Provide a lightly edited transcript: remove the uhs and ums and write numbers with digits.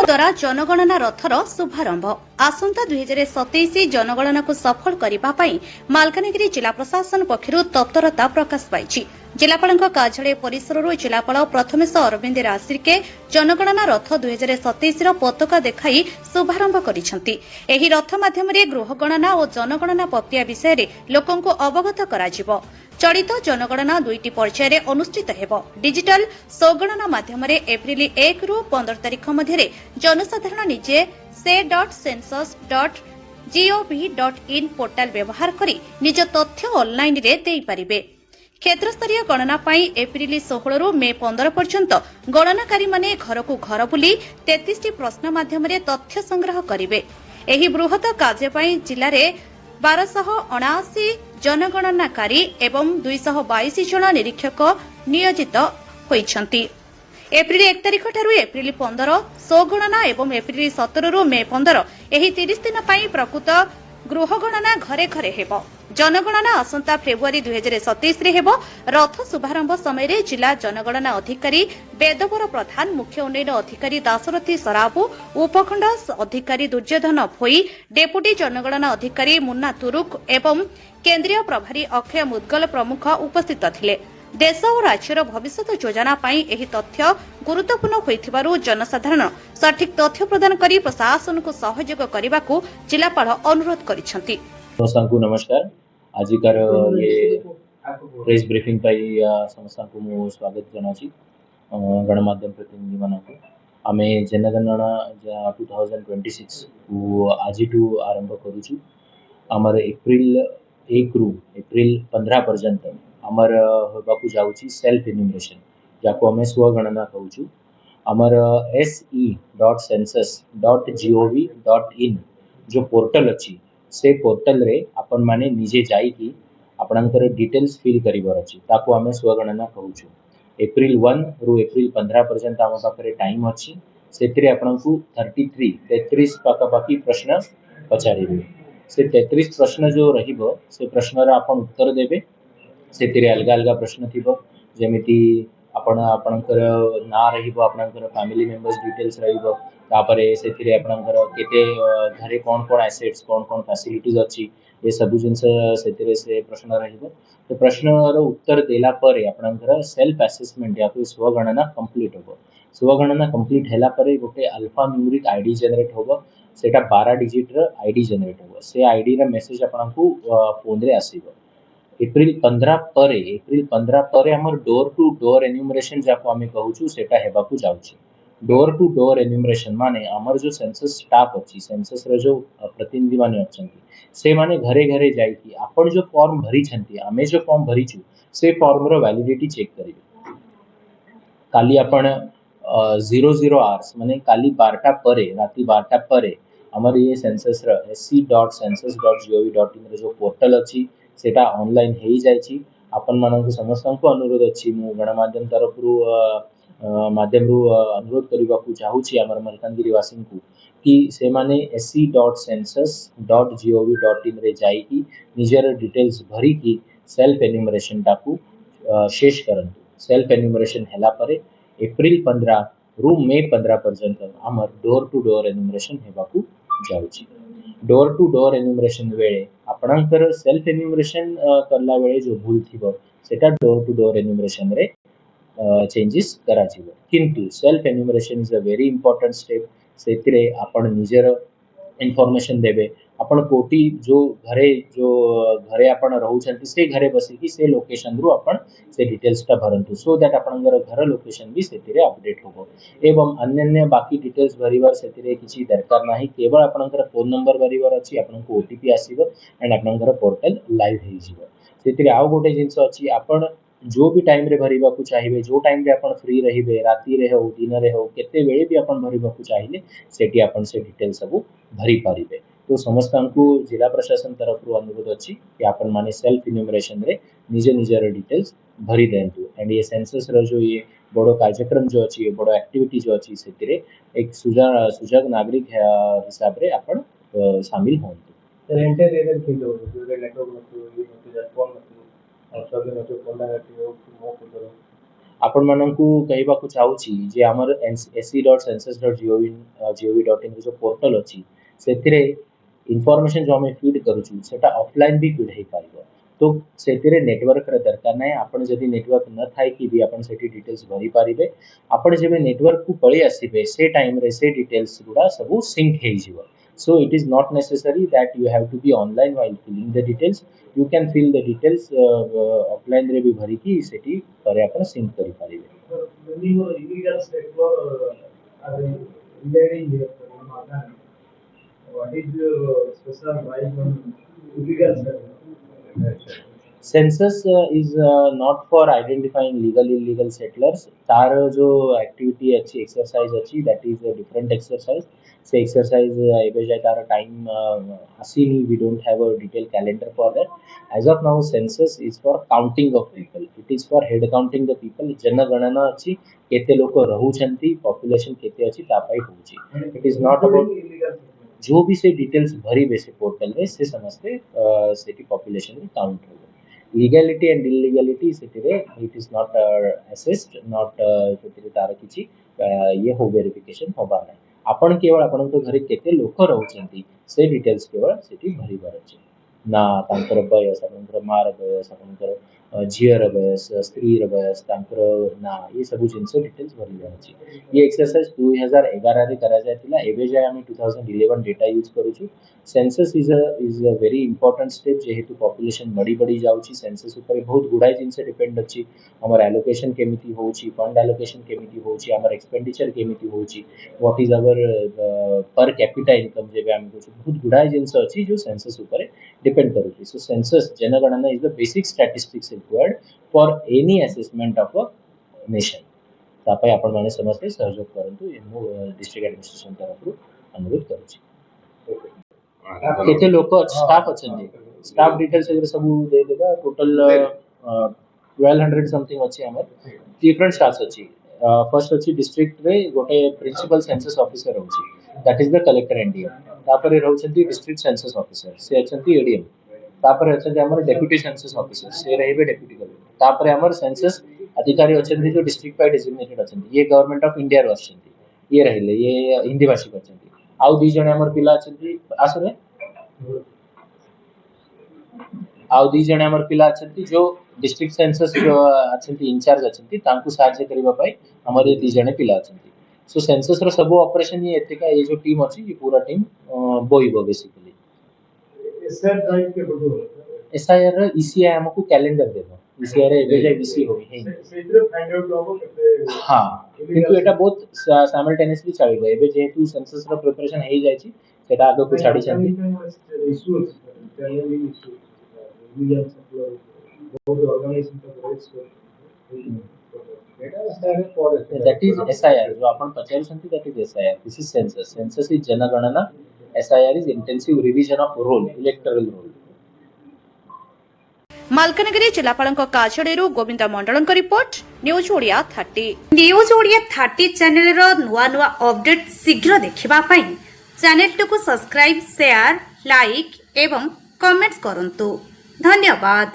द्वारा जनगणना रथर शुभारंभ आसंता 2027 जनगणना को सफल करने मालकानगिरी जिला प्रशासन पक्षर तत्परता प्रकाश पाई। जिलापाल कार्यालय परिसर जिलापाल प्रथमेश अरविंद राशिके जनगणना रथ 2027 पताका देखाई शुभारंभ करिसेंति। एही रथ माध्यम गृहगणना और जनगणना प्रक्रिया विषय लोकंकु अवगत कराजिबो। चलित जनगणना 2टी पर्यायर अनुष्ठित हेबो। डिजिटल स्वगणना माध्यम एप्रिल 1 रु 15 तारिख मध्य जनसाधारण निजे se.census.gov.in पोर्टाल व्यवहार करी निज तथ्य ऑनलाइन रे देई परिबे। क्षेत्रस्तरीय गणना पाई एप्रिल 16 रु मे 15 पर्यंत गणनाकारी माने घर को घर बुली 33 प्रश्न माध्यम तथ्य संग्रह करिवे। एही बृहत कार्य पाई जिले में 1279 जनगणनाकारी एवं 222 जन निरीक्षक नियोजित होइछंती। एप्रिल 1 तारिख ठारू एप्रिल 15 स्वगणना एवं एप्रिल 17 रु मे 15 एही 30 दिन पाई प्रकृत गृहगणना घरे घरे हेबो। जनगणना आसंता फेब्रुआरी 2027 रे हेबो। रथ शुभारंभ समय जिला जनगणना अधिकारी वेदवर प्रधान, मुख्य उन्नयन अधिकारी दाशरथी सराबू, उपखंड अधिकारी दुर्योधन भोई, डेपुटी जनगणना अधिकारी मुन्ना तुरुक एवं केंद्रीय प्रभारी अक्षय मुदगल प्रमुख उपस्थित थिले। देश और राज्यर भविष्यत योजना पाई एही तथ्य गुरुत्वपूर्ण होइथिबारु जनसाधारण सठिक तथ्य प्रदान करी प्रशासन को सहयोग करने जिलापाल अनुरोध करिसेंति। नमस्कार। आजिकार ये प्रेस ब्रीफिंग पाई समस्त को मु स्वागत जनाची। गणमाध्यम प्रतिनिधि मान आमे जनगणना 2026 को आज आरंभ करूछु। आमर एप्रिल 1 रु एप्रिल 15 पर्यंत आमर होबाकू जाउची सेल्फ एन्यूमरेशन, जाको आमे स्वगणना कहूछु। आमर se.census.gov.in जो पोर्टल अछि से पोर्टल रे अपन माने निजे जाई कि आपनकर डिटेल्स फिल करिवर अछि, ताको आमे स्वगणना कहूछु। एप्रिल 1 रु एप्रिल 15 पर्यंत आम पाखरे टाइम अछि। सेतिरे आपनकू 33 पाखापाखी प्रश्न पचारिबे। से 33 प्रश्न जो रहिबो से प्रश्नर आपन उत्तर देबे। सेतिरे अलग अलग प्रश्न थिबो, जेमिति आपण आपनकर ना रहिबो, आपनकर फैमिली मेंबर्स डिटेल्स रहिबो, तापरे सेतिरे आपनकर केते घरे कोन कोन एसेट्स कोन कोन फैसिलिटीज अछि ये सब जिंस सेतिरे से प्रश्न रहिबो। तो प्रश्नर उत्तर देला परे आपनकर सेल्फ असेसमेंट या फिर स्वगणना कंप्लीट होबो। स्वगणना कंप्लीट हैला परे गोटे अल्फा न्यूमेरिक आईडी जनरेट होबो। सेटा 12 डिजिट र आईडी जनरेट होबो। से आईडी रा मेसेज आपनकू फोन रे आसीबो। एप्रिल 15 पर हमर डोर टू डोर एन्यूमरेशन जाको आमे कहूछु सेटा हेबाकू जाउची। डोर टू डोर एन्यूमरेशन माने हमर जो सेंसस स्टाफ अछि, सेंसस रो जो प्रतिनिधि माने अछंती, से माने घरे घरे जाई कि आपण जो फॉर्म भरी छंती, आमे जो फॉर्म भरीछु से फॉर्म रो वैलिडिटी चेक करिवे। काली आपण 00 आवर्स माने काली 12टा परे राती 12टा परे हमर ये सेंसस रो se.census.gov.in रो जो पोर्टल अछि सेटा ऑनलाइन हेई जायछि। आपण मानक समस्त को अनुरोध अछि, मु गणमाध्यम तरफ रु माध्यम रु अनुरोध करबा को चाहूछि हमर मलकानगिरी वासिन को कि से माने se.census.gov.in रे जाई कि निजर डिटेल्स भरी कि सेल्फ एन्यूमरेशन टाकू शेष करंतु। सेल्फ एन्यूमरेशन हैला परे एप्रिल 15 रु मे 15 पर्यंत हमर डोर टू डोर एन्यूमरेशन हेबाकू जाउछि। डोर टू डोर एन्यूमरेशन वेळे आपणकर सेल्फ एन्यूमरेशन करला वेळे जो भूल थिबो सेटा डोर टू डोर एन्यूमरेशन रे चेंजेस करा जिवो। किंतु self enumeration is a very important step. सेतिरे आपण निजर इन्फॉर्मेशन देबे। आपण कोटी जो घरे आपण रहउछंती से घरे बसी कि से लोकेशन रु आपण से डिटेल्स ता भरंतु, सो दैट आपणकर घर लोकेशन भी सेतिरे अपडेट होबो। एवं अन्य बाकी डिटेल्स भरिवार सेतिरे किछि दरकार नाही, केवल आपणकर फोन नंबर भरिवार अछि, आपनको ओटीपी आसीबो एंड आपणकर पोर्टल लाइव हेई जिवो। सेतिरे आउ गोटे जिंस अछि, आपण जो भी टाइम रे भरिबा को चाहिए, जो टाइम रे आपण फ्री रहिबे, राती रे हो दिन रे हो केते बेले भी आपण भरिबा को चाहिए सेठी आपण से डिटेल सब भरी पारिबे। तो समस्त को जिला प्रशासन तरफ रु अनुरोध अछि कि आपण माने सेल्फ इन्यूमरेशन रे निजे निजर डिटेल्स भरी देंतु। एंड ये सेंसस रो जो ये बड़ कार्यक्रम जो अच्छी बड़ एक्टिविटी जो अच्छी से एक सुजाग नागरिक हिसाब से आपण सामिल हूँ। सर एंटायर एरिया के लोग जो नेटवर्क मतलब ये मतलब फोन मतलब और सब मतलब फोन लगाती हो मो करो आपण मानकू कहबाकू चाहूची जे हमर se.census.gov.in जो पोर्टल अछि सेतिरे इनफॉरमेशन जो हमें फीड करूछु सेटा ऑफलाइन भी फीड हे पाइबो। तो सेतिरे नेटवर्क रे दरकार नै आपण जदी नेटवर्क न थाय कि भी आपण सेठी डिटेल्स भरी पारिबे। आपण जेबे नेटवर्क को पळी आसीबे से टाइम रे से डिटेल्स गुडा सब सिंक हे जिवो। So it is not necessary that you have to be online while filling the details. You can fill the details offline रे भी भरी की सेठी परे आपण सिंक करि पारिबे। when you illegal sector are invading here what is your special right on illegal sector? Census is not for identifying legal illegal settlers. तार जो activity अच्छी exercise अच्छी that is a different exercise. से exercise एबे जाय तार time आसीनी we don't have a detailed calendar for that. As of now census is for counting of people. It is for head counting the people. जनगणना अच्छी केते लोक रहुछंती population केते अच्छी तापाई होची. It is not about जो भी से डिटेल्स भरी बेसे पोर्टल रे से समस्ते सेटी पॉपुलेशन रे काउंट हो। लीगैलिटी एंड इलीगैलिटी सेतिरे it is not assessed not सेतिरे तार किछि ये हो वेरिफिकेशन होबा नै। आपण केवल आपण तो घरे केते लोक रहउछंती से डिटेल्स केवल सेटी भरी बार अछि। ना तांकर बयस आपनकर मार बयस आपनकर झियर बयस स्त्री बयस तांकर ना ये सब जिंस डिटेल्स भरी बार अछि। ये एक्सरसाइज 2011 रे करा जायतिला एबे जाय हम 2011 डेटा यूज करूछु। Census is a very important step जेहेतु पॉपुलेशन बड़ी जाउची सेंसस ऊपर बहुत गुडाय जिंस डिपेंड अछि। हमर एलोकेशन केमिति होउची फंड एलोकेशन केमिति होउची हमर एक्सपेंडिचर केमिति होउची what is our per capita income जेबे हम कुछ बहुत गुडाय जिंस अछि जो सेंसस ऊपर डिपेंड करूची। सो सेंसस जनगणना is the basic statistics required for any assessment of a nation. तापाई आपण माने समस्ते सहयोग करंतु एमु डिस्ट्रिक्ट एडमिनिस्ट्रेशन तरफरु अनुरोध करूची। केते लोक स्टाफ अछंती स्टाफ डिटेल्स वगैरह सब दे देबा टोटल 1200 समथिंग अछि हमर डिफरेंट स्टाफ्स अछि। फर्स्ट अछि डिस्ट्रिक्ट रे गोटे प्रिंसिपल सेंसस ऑफिसर होछि that is the collector and DM. तापरे रहउछंती डिस्ट्रिक्ट सेंसस ऑफिसर से अछंती एडीएम। तापरे अछंती हमर डेप्यूटी सेंसस ऑफिसर से रहिबे डेप्यूटी कलेक्टर। तापरे हमर सेंसस अधिकारी अछंती जो डिस्ट्रिक्ट बाय डेजिग्नेटेड अछंती ये गवर्नमेंट ऑफ इंडिया रो अछंती ये रहिले ये हिंदी भाषी अछंती। आउ दी जणे हमर पिला अछंती आसरे आउ दी जणे हमर पिला अछंती जो डिस्ट्रिक्ट सेंसस जो अछंती इंचार्ज अछंती तांकु सहायता करिबा पई हमर दी जणे पिला अछंती। सो सेंसस रो सब ऑपरेशन ये एतिका ये जो टीम अछि ये पूरा टीम बोइबो बेसिकली। एसआर ड्राइव के फोटो एसआईआर ईसीआई हमकु कैलेंडर देबो ईसीआई रे एबे जाय बीसी होई हे सेतिर फाइंड आउट होबो केते हां किंतु एटा बहुत साइमल्टेनियसली चलिबो एबे जेतु सेंसस रो प्रिपरेशन हे जाय छी सेटा आगो को छाडी छथि issues challenging issue media supply बहुत ऑर्गेनाइजेशन का rates data star for that is SIR जो आपण पचारि छथि that is SIR this is census census is जनगणना SIR is intensive revision of roll electoral roll. Malkangiri ଜିଲ୍ଲାପାଳଙ୍କ କାର୍ଯ୍ୟାଳୟରୁ ଗୋବିନ୍ଦ ମଣ୍ଡଳଙ୍କ report news Odia 30। News Odia 30 ଚ୍ୟାନେଲର ନୂଆ ନୂଆ ଅପଡେଟ୍ ଶୀଘ୍ର ଦେଖିବା ପାଇଁ ଚ୍ୟାନେଲଟିକୁ ସବସ୍କ୍ରାଇବ୍, ସେୟାର, ଲାଇକ୍ ଏବଂ କମେଣ୍ଟ କରନ୍ତୁ। ଧନ୍ୟବାଦ।